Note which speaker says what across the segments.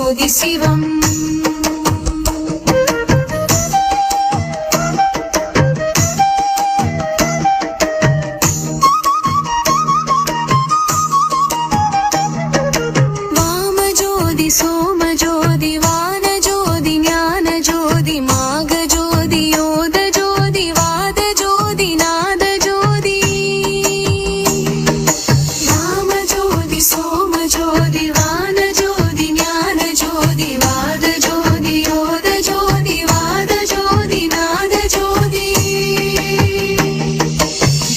Speaker 1: ஜோதி சிவம். வாமஜோதி சோமஜோதி வானஜோதி ஞானஜோதி மாகஜோதி யோதஜோதி வாதஜோதி நாதஜோதி. வாமஜோதி சோமஜோதி வானஜோதி ஞானஜோதி வாதஜோதி யோதஜோதி வாதஜோதி நாதஜோதி.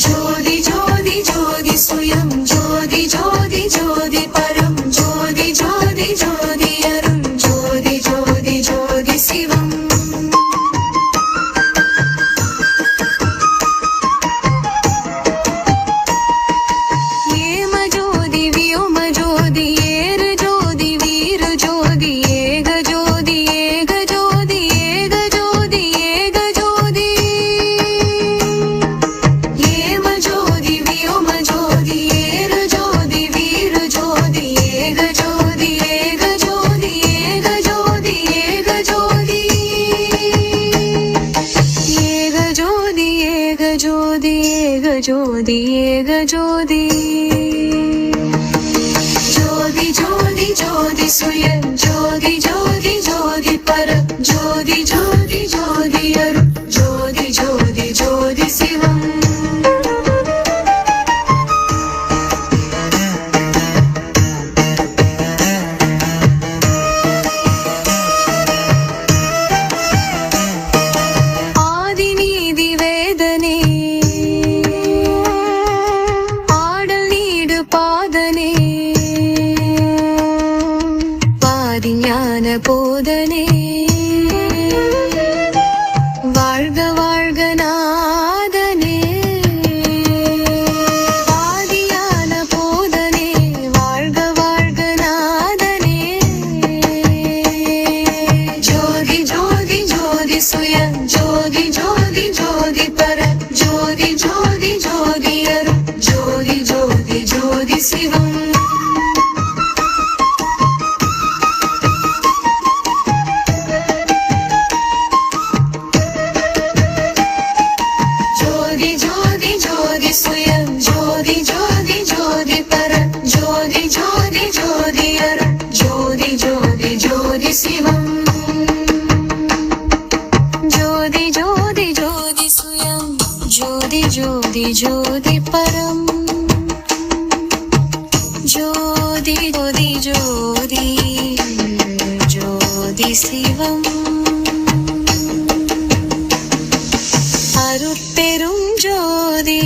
Speaker 1: ஜோதி ஜோதி ஜோதி சுயம் ஜோதி ஜோதி ஜோதி பரம் ஜோதி ஜோதி ஜோதி அருள் ஜோதி ஜோதி ஜோதி சிவம். ஏம ஜோதி வியோம ஜோதி ஏரு ஜோதி வீரு ஜோதி ஏக ஜோதி ஏக ஜோதி ஏக ஜோதி ஏக ஜோதி. ஏம ஜோதி வியோம ஜோதி ஏரு ஜோதி வீரு ஜோதி ஏக ஜோதி ஏக ஜோதி ஏக ஜோதி ஏக ஜோதி. ஏக ஜோதி ஏக ஜோதி ஏக ஜோதி ஏக ஜோதி. ஜோதி ஜோதி ஜோதி சுயம் ஜோதி ஜோதி ஜோதி பரம் ஜோதி ஜோதி ஜோதி அருள் ஜோதி ஜோதி ஜோதி சிவம். ஆதிநீதி வேதனே ஆடல் நீடு பாதனே பாதி ஞான போதனே வாழ்க வாழ்க நாதனே. பாதியான போதனே வாழ்க வாழ்க நாதனே. ஜோதி ஜோதி ஜோதி சுயம் ஜோதி ஜோதி ஜோதி பரம் ஜோதி ஜோதி ஜோதி அருள் ஜோதி ஜோதி ஜோதி சிவம். ஜோதி ஜோதி ஜோதி சுயம் ஜோதி ஜோதி ஜோதி பரம் ஜோதி ஜோதி ஜோதி அருள் ஜோதி ஜோதி ஜோதி சிவம். ஜோதி ஜோதி ஜோதி சுயம் ஜோதி ஜோதி ஜோதி பரம் ஜோதி ஜோதி ஜோதி ஜோதி சிவம். அருட்பெரும் ஜோதி